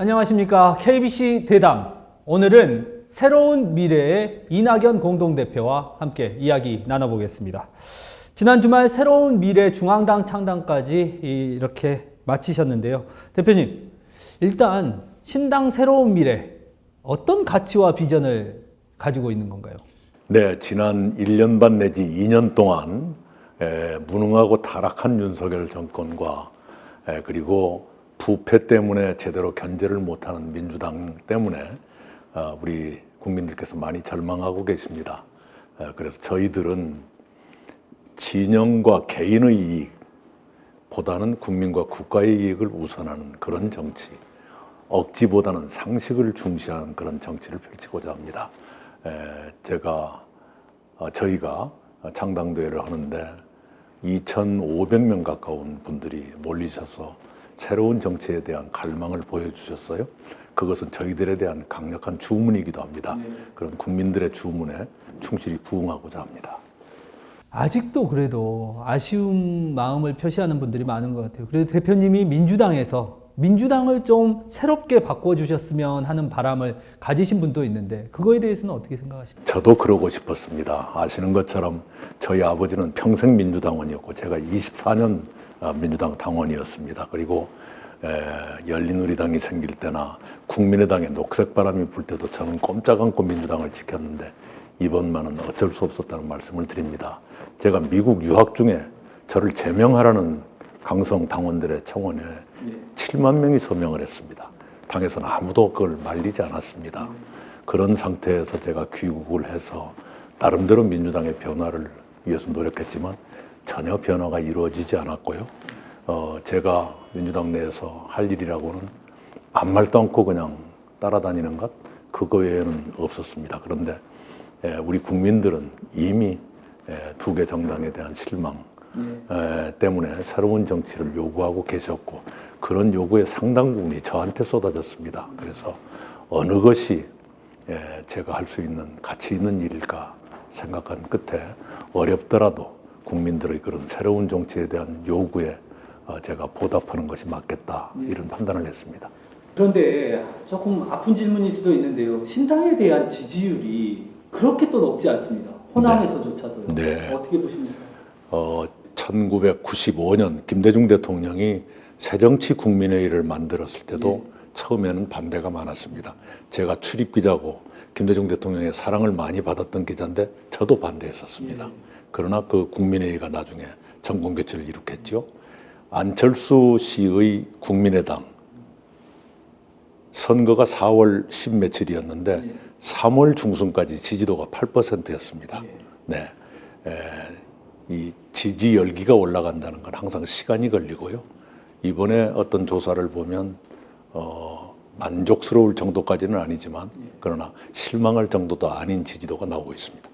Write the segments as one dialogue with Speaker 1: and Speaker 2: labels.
Speaker 1: 안녕하십니까. KBC 대담. 오늘은 새로운 미래의 이낙연 공동대표와 함께 이야기 나눠보겠습니다. 지난 주말 새로운 미래 중앙당 창당까지 이렇게 마치셨는데요. 대표님, 일단 신당 새로운 미래, 어떤 가치와 비전을 가지고 있는 건가요?
Speaker 2: 네, 지난 1년 반 내지 2년 동안 무능하고 타락한 윤석열 정권과 그리고 부패 때문에 제대로 견제를 못하는 민주당 때문에 우리 국민들께서 많이 절망하고 계십니다. 그래서 저희들은 진영과 개인의 이익보다는 국민과 국가의 이익을 우선하는 그런 정치, 억지보다는 상식을 중시하는 그런 정치를 펼치고자 합니다. 저희가 창당대회를 하는데 2,500명 가까운 분들이 몰리셔서 새로운 정치에 대한 갈망을 보여주셨어요. 그것은 저희들에 대한 강력한 주문이기도 합니다. 그런 국민들의 주문에 충실히 부응하고자 합니다.
Speaker 1: 아직도 그래도 아쉬운 마음을 표시하는 분들이 많은 것 같아요. 그래도 대표님이 민주당을 좀 새롭게 바꿔주셨으면 하는 바람을 가지신 분도 있는데 그거에 대해서는 어떻게 생각하십니까?
Speaker 2: 저도 그러고 싶었습니다. 아시는 것처럼 저희 아버지는 평생 민주당원이었고 제가 24년 민주당 당원이었습니다. 그리고 열린우리당이 생길 때나 국민의당에 녹색바람이 불 때도 저는 꼼짝 않고 민주당을 지켰는데 이번만은 어쩔 수 없었다는 말씀을 드립니다. 제가 미국 유학 중에 저를 제명하라는 강성 당원들의 청원에 7만 명이 서명을 했습니다. 당에서는 아무도 그걸 말리지 않았습니다. 그런 상태에서 제가 귀국을 해서 나름대로 민주당의 변화를 위해서 노력했지만 전혀 변화가 이루어지지 않았고요. 제가 민주당 내에서 할 일이라고는 아무 말도 않고 그냥 따라다니는 것, 그거 외에는 없었습니다. 그런데 우리 국민들은 이미 두 개 정당에 대한 실망 때문에 새로운 정치를 요구하고 계셨고 그런 요구의 상당 부분이 저한테 쏟아졌습니다. 그래서 어느 것이 제가 할 수 있는 가치 있는 일일까 생각한 끝에 어렵더라도 국민들의 그런 새로운 정치에 대한 요구에 제가 보답하는 것이 맞겠다 이런 판단을 했습니다.
Speaker 1: 그런데 조금 아픈 질문일 수도 있는데요. 신당에 대한 지지율이 그렇게 또 높지 않습니다. 호남에서조차도요.
Speaker 2: 네.
Speaker 1: 어떻게 보십니까?
Speaker 2: 1995년 김대중 대통령이 새정치국민회의를 만들었을 때도 처음에는 반대가 많았습니다. 제가 출입기자고 김대중 대통령의 사랑을 많이 받았던 기자인데 저도 반대했었습니다. 그러나 그 국민회의가 나중에 정권교체를 이룩했죠. 안철수 씨의 국민의당 선거가 4월 10 며칠이었는데 3월 중순까지 지지도가 8%였습니다. 네, 이 지지 열기가 올라간다는 건 항상 시간이 걸리고요. 이번에 어떤 조사를 보면 만족스러울 정도까지는 아니지만 그러나 실망할 정도도 아닌 지지도가 나오고 있습니다.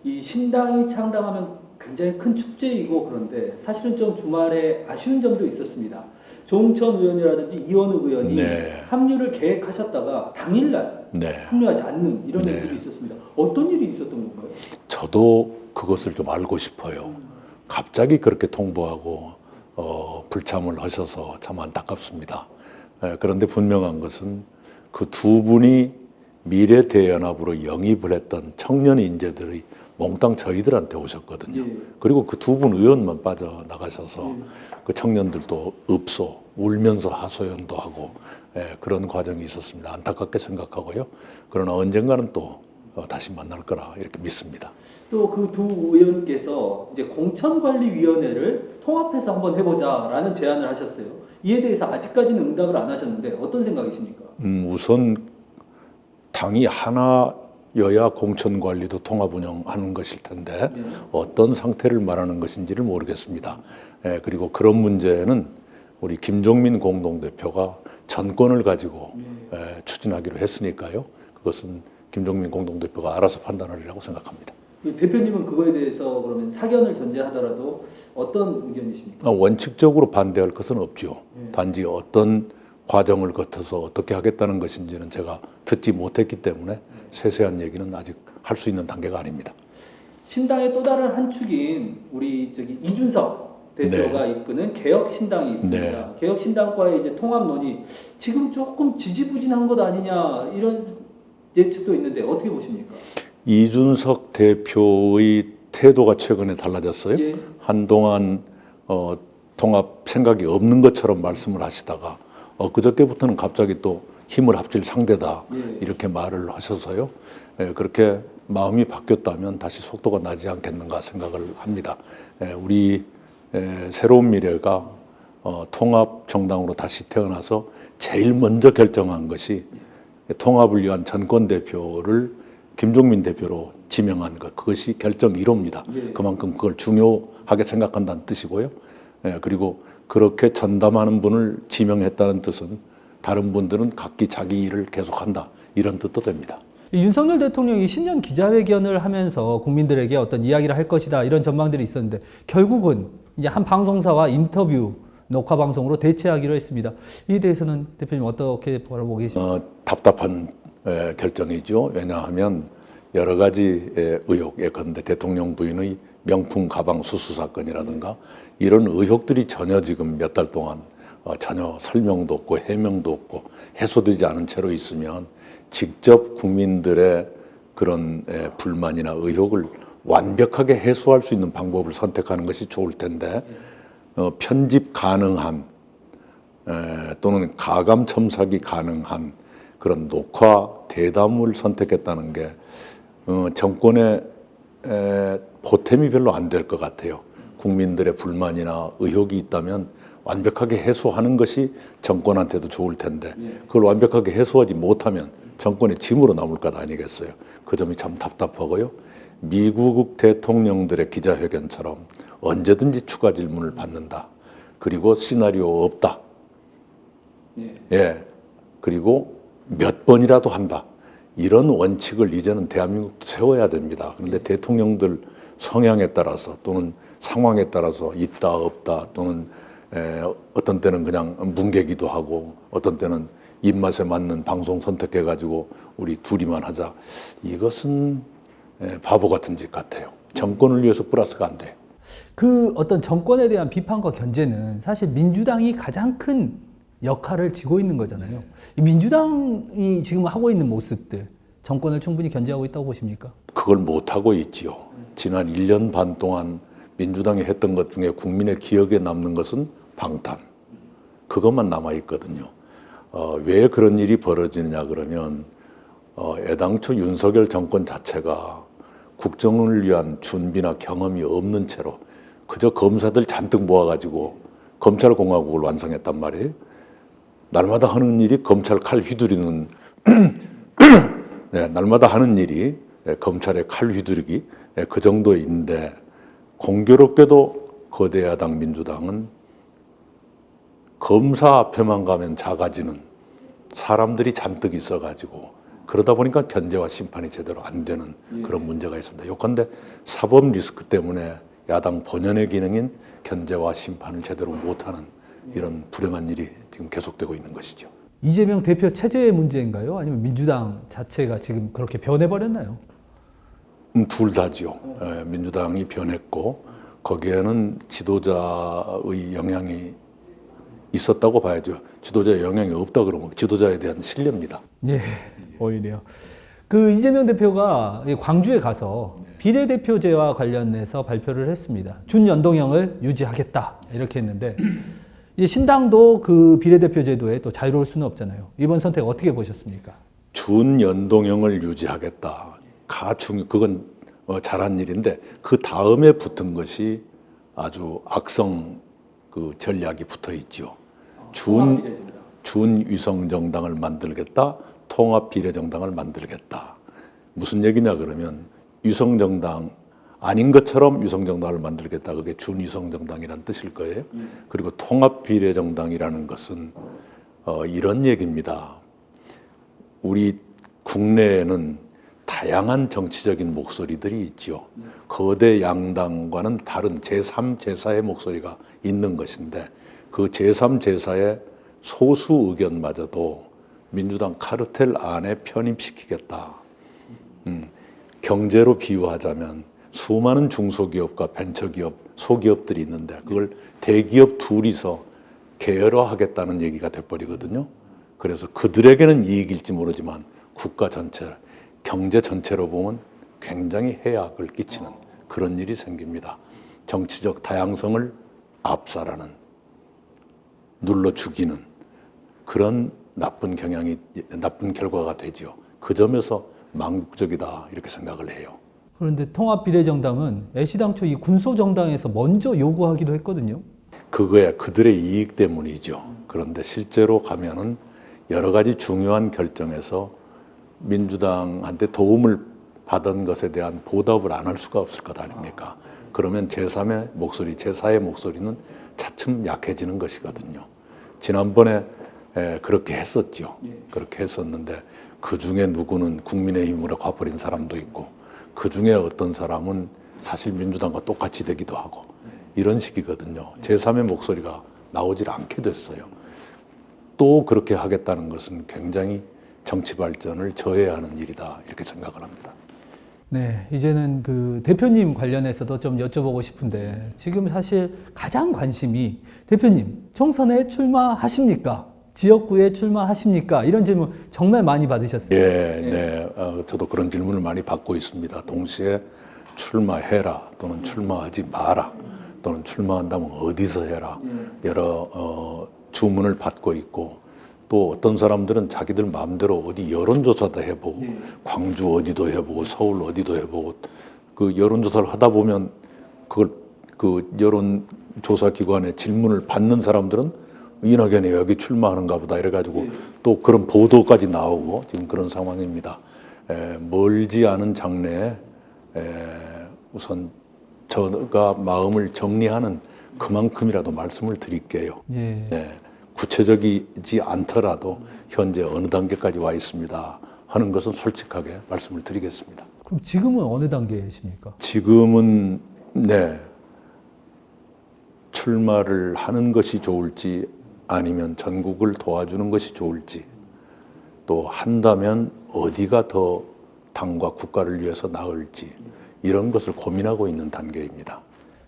Speaker 1: 이 신당이 창당하면 굉장히 큰 축제이고 그런데 사실은 좀 주말에 아쉬운 점도 있었습니다. 조응천 의원이라든지 이원욱 의원이 합류를 계획하셨다가 당일날 합류하지 않는 이런 일들이 있었습니다. 어떤 일이 있었던 건가요?
Speaker 2: 저도 그것을 좀 알고 싶어요. 갑자기 그렇게 통보하고 불참을 하셔서 참 안타깝습니다. 그런데 분명한 것은 그 두 분이 미래대연합으로 영입을 했던 청년 인재들의 몽땅 저희들한테 오셨거든요. 그리고 그 두 분 의원만 빠져나가셔서 그 청년들도 읍소, 울면서 하소연도 하고 그런 과정이 있었습니다. 안타깝게 생각하고요. 그러나 언젠가는 또 다시 만날 거라 이렇게 믿습니다.
Speaker 1: 또 그 두 의원께서 이제 공천관리위원회를 통합해서 한번 해보자라는 제안을 하셨어요. 이에 대해서 아직까지는 응답을 안 하셨는데 어떤 생각이십니까?
Speaker 2: 우선 당이 하나여야 공천관리도 통합 운영하는 것일 텐데 어떤 상태를 말하는 것인지를 모르겠습니다. 그리고 그런 문제는 우리 김종민 공동대표가 전권을 가지고 추진하기로 했으니까요. 그것은 김종민 공동대표가 알아서 판단하리라고 생각합니다.
Speaker 1: 대표님은 그거에 대해서 그러면 사견을 전제하더라도 어떤 의견이십니까?
Speaker 2: 원칙적으로 반대할 것은 없죠. 단지 어떤 과정을 거쳐서 어떻게 하겠다는 것인지는 제가 듣지 못했기 때문에 세세한 얘기는 아직 할 수 있는 단계가 아닙니다.
Speaker 1: 신당의 또 다른 한 축인 우리 이준석 대표가 이끄는 개혁신당이 있습니다.
Speaker 2: 네.
Speaker 1: 개혁신당과의 이제 통합 논의 지금 조금 지지부진한 것 아니냐 이런 예측도 있는데 어떻게 보십니까?
Speaker 2: 이준석 대표의 태도가 최근에 달라졌어요.
Speaker 1: 예.
Speaker 2: 한동안 통합 생각이 없는 것처럼 말씀을 하시다가 그저께부터는 갑자기 또 힘을 합칠 상대다
Speaker 1: 예.
Speaker 2: 이렇게 말을 하셔서요. 그렇게 마음이 바뀌었다면 다시 속도가 나지 않겠는가 생각을 합니다. 우리 새로운 미래가 통합 정당으로 다시 태어나서 제일 먼저 결정한 것이 통합을 위한 전권 대표를 김종민 대표로 지명한 것, 그것이 결정 1호입니다.
Speaker 1: 예.
Speaker 2: 그만큼 그걸 중요하게 생각한다는 뜻이고요. 그리고 그렇게 전담하는 분을 지명했다는 뜻은 다른 분들은 각기 자기 일을 계속한다 이런 뜻도 됩니다.
Speaker 1: 윤석열 대통령이 신년 기자회견을 하면서 국민들에게 어떤 이야기를 할 것이다 이런 전망들이 있었는데 결국은 이제 한 방송사와 인터뷰 녹화 방송으로 대체하기로 했습니다. 이에 대해서는 대표님 어떻게 바라보고 계십니까?
Speaker 2: 답답한 결정이죠. 왜냐하면 여러 가지 의혹, 예컨대 대통령 부인의 명품 가방 수수 사건이라든가 이런 의혹들이 전혀 지금 몇 달 동안 전혀 설명도 없고 해명도 없고 해소되지 않은 채로 있으면 직접 국민들의 그런 불만이나 의혹을 완벽하게 해소할 수 있는 방법을 선택하는 것이 좋을 텐데 편집 가능한 또는 가감 첨삭이 가능한 그런 녹화 대담을 선택했다는 게 정권의 보탬이 별로 안 될 것 같아요. 국민들의 불만이나 의혹이 있다면 완벽하게 해소하는 것이 정권한테도 좋을 텐데 그걸 완벽하게 해소하지 못하면 정권의 짐으로 남을 것 아니겠어요. 그 점이 참 답답하고요. 미국 대통령들의 기자회견처럼 언제든지 추가 질문을 받는다. 그리고 시나리오 없다. 그리고 몇 번이라도 한다. 이런 원칙을 이제는 대한민국도 세워야 됩니다. 그런데 대통령들 성향에 따라서 또는 상황에 따라서 있다 없다 또는 어떤 때는 그냥 뭉개기도 하고 어떤 때는 입맛에 맞는 방송 선택해가지고 우리 둘이만 하자. 이것은 바보 같은 짓 같아요. 정권을 위해서 플러스가 안 돼요.
Speaker 1: 그 어떤 정권에 대한 비판과 견제는 사실 민주당이 가장 큰 역할을 지고 있는 거잖아요. 이 민주당이 지금 하고 있는 모습들 정권을 충분히 견제하고 있다고 보십니까?
Speaker 2: 그걸 못하고 있지요. 지난 1년 반 동안 민주당이 했던 것 중에 국민의 기억에 남는 것은 방탄. 그것만 남아있거든요. 왜 그런 일이 벌어지느냐 그러면 애당초 윤석열 정권 자체가 국정을 위한 준비나 경험이 없는 채로 그저 검사들 잔뜩 모아가지고 검찰공화국을 완성했단 말이에요. 날마다 하는 일이 검찰 칼 휘두르는 날마다 하는 일이 검찰의 칼 휘두르기 그 정도인데 공교롭게도 거대 야당 민주당은 검사 앞에만 가면 작아지는 사람들이 잔뜩 있어가지고 그러다 보니까 견제와 심판이 제대로 안 되는 그런 문제가 있습니다. 요컨대 사법 리스크 때문에 야당 본연의 기능인 견제와 심판을 제대로 못하는 이런 불행한 일이 지금 계속되고 있는 것이죠.
Speaker 1: 이재명 대표 체제의 문제인가요? 아니면 민주당 자체가 지금 그렇게 변해버렸나요?
Speaker 2: 둘 다죠. 민주당이 변했고 거기에는 지도자의 영향이 있었다고 봐야죠. 지도자의 영향이 없다 그러면 지도자에 대한 신뢰입니다.
Speaker 1: 예, 오히려. 그 이재명 대표가 광주에 가서 비례대표제와 관련해서 발표를 했습니다. 준연동형을 유지하겠다 이렇게 했는데 이제 신당도 그 비례대표제도에 또 자유로울 수는 없잖아요. 이번 선택 어떻게 보셨습니까?
Speaker 2: 준연동형을 유지하겠다. 그건 잘한 일인데 그 다음에 붙은 것이 아주 악성 그 전략이 붙어 있죠. 준위성정당을 만들겠다. 통합비례정당을 만들겠다. 무슨 얘기냐 그러면 위성정당 아닌 것처럼 위성정당을 만들겠다. 그게 준위성정당이라는 뜻일 거예요. 그리고 통합비례정당이라는 것은 이런 얘기입니다. 우리 국내에는 다양한 정치적인 목소리들이 있죠. 거대 양당과는 다른 제3, 제4의 목소리가 있는 것인데 그 제3, 제4의 소수 의견마저도 민주당 카르텔 안에 편입시키겠다. 경제로 비유하자면 수많은 중소기업과 벤처기업, 소기업들이 있는데 그걸 대기업 둘이서 계열화하겠다는 얘기가 돼버리거든요. 그래서 그들에게는 이익일지 모르지만 국가 전체, 경제 전체로 보면 굉장히 해악을 끼치는 그런 일이 생깁니다. 정치적 다양성을 압살하는, 눌러 죽이는 그런 나쁜 결과가 되지요. 그 점에서 망국적이다 이렇게 생각을 해요.
Speaker 1: 그런데 통합비례정당은 애시당초 이 군소정당에서 먼저 요구하기도 했거든요.
Speaker 2: 그거야 그들의 이익 때문이죠. 그런데 실제로 가면은 여러 가지 중요한 결정에서 민주당한테 도움을 받은 것에 대한 보답을 안 할 수가 없을 것 아닙니까? 그러면 제3의 목소리, 제4의 목소리는 차츰 약해지는 것이거든요. 지난번에 그렇게 했었죠. 그렇게 했었는데 그 중에 누구는 국민의힘으로 가버린 사람도 있고 그 중에 어떤 사람은 사실 민주당과 똑같이 되기도 하고 이런 식이거든요. 제3의 목소리가 나오질 않게 됐어요. 또 그렇게 하겠다는 것은 굉장히 정치 발전을 저해하는 일이다 이렇게 생각을 합니다.
Speaker 1: 네, 이제는 그 대표님 관련해서도 좀 여쭤보고 싶은데 지금 사실 가장 관심이 대표님 총선에 출마하십니까? 지역구에 출마하십니까? 이런 질문 정말 많이 받으셨어요.
Speaker 2: 네. 저도 그런 질문을 많이 받고 있습니다. 동시에 출마해라 또는 출마하지 마라 또는 출마한다면 어디서 해라 여러 주문을 받고 있고 또 어떤 사람들은 자기들 마음대로 어디 여론조사도 해보고 광주 어디도 해보고 서울 어디도 해보고 그 여론조사를 하다 보면 그걸 그 여론조사 기관에 질문을 받는 사람들은 이낙연이 여기 출마하는가 보다 이래가지고 또 그런 보도까지 나오고 지금 그런 상황입니다. 멀지 않은 장래에 우선 저가 마음을 정리하는 그만큼이라도 말씀을 드릴게요.
Speaker 1: 예.
Speaker 2: 구체적이지 않더라도 현재 어느 단계까지 와 있습니다 하는 것은 솔직하게 말씀을 드리겠습니다.
Speaker 1: 그럼 지금은 어느 단계이십니까?
Speaker 2: 지금은 출마를 하는 것이 좋을지 아니면 전국을 도와주는 것이 좋을지 또 한다면 어디가 더 당과 국가를 위해서 나을지 이런 것을 고민하고 있는 단계입니다.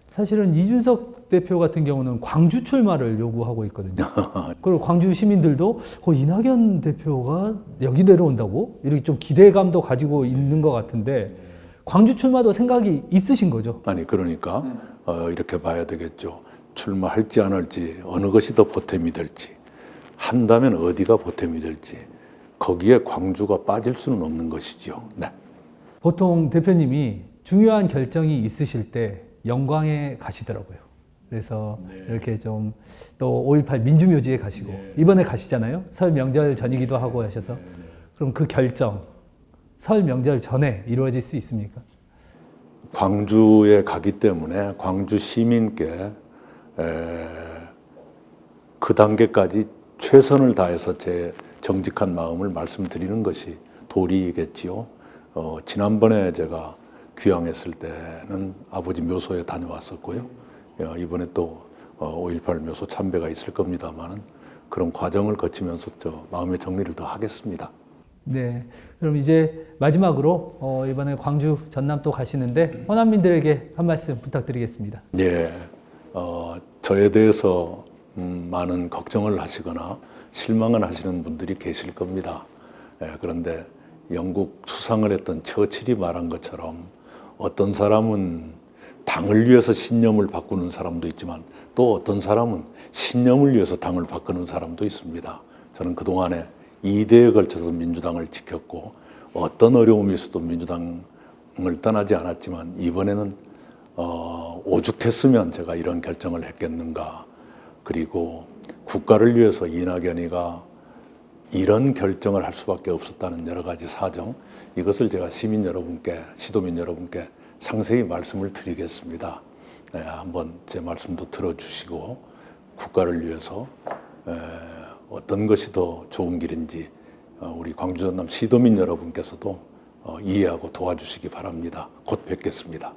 Speaker 1: 사실은 이준석 대표 같은 경우는 광주 출마를 요구하고 있거든요. 그리고 광주 시민들도 이낙연 대표가 여기 내려온다고? 이렇게 좀 기대감도 가지고 있는 것 같은데 광주 출마도 생각이 있으신 거죠?
Speaker 2: 아니 그러니까 이렇게 봐야 되겠죠. 출마할지 안 할지 어느 것이 더 보탬이 될지 한다면 어디가 보탬이 될지 거기에 광주가 빠질 수는 없는 것이죠. 네.
Speaker 1: 보통 대표님이 중요한 결정이 있으실 때 영광에 가시더라고요. 그래서 이렇게 좀 또 5.18 민주묘지에 가시고 이번에 가시잖아요. 설 명절 전이기도 하고 하셔서 그럼 그 결정 설 명절 전에 이루어질 수 있습니까?
Speaker 2: 광주에 가기 때문에 광주 시민께 그 단계까지 최선을 다해서 제 정직한 마음을 말씀드리는 것이 도리겠지요. 지난번에 제가 귀향했을 때는 아버지 묘소에 다녀왔었고요. 이번에 또 5.18 묘소 참배가 있을 겁니다만은 그런 과정을 거치면서 마음의 정리를 더 하겠습니다.
Speaker 1: 네. 그럼 이제 마지막으로 이번에 광주 전남 또 가시는데 호남민들에게 한 말씀 부탁드리겠습니다.
Speaker 2: 네. 저에 대해서 많은 걱정을 하시거나 실망을 하시는 분들이 계실 겁니다. 그런데 영국 수상을 했던 처칠이 말한 것처럼 어떤 사람은 당을 위해서 신념을 바꾸는 사람도 있지만 또 어떤 사람은 신념을 위해서 당을 바꾸는 사람도 있습니다. 저는 그동안에 2대에 걸쳐서 민주당을 지켰고 어떤 어려움이 있어도 민주당을 떠나지 않았지만 이번에는 오죽했으면 제가 이런 결정을 했겠는가. 그리고 국가를 위해서 이낙연이가 이런 결정을 할 수밖에 없었다는 여러 가지 사정, 이것을 제가 시민 여러분께, 시도민 여러분께 상세히 말씀을 드리겠습니다. 한번 제 말씀도 들어주시고 국가를 위해서 어떤 것이 더 좋은 길인지 우리 광주 전남 시도민 여러분께서도 이해하고 도와주시기 바랍니다. 곧 뵙겠습니다.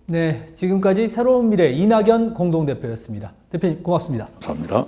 Speaker 1: 네, 지금까지 새로운 미래 이낙연 공동대표였습니다. 대표님 고맙습니다.
Speaker 2: 감사합니다.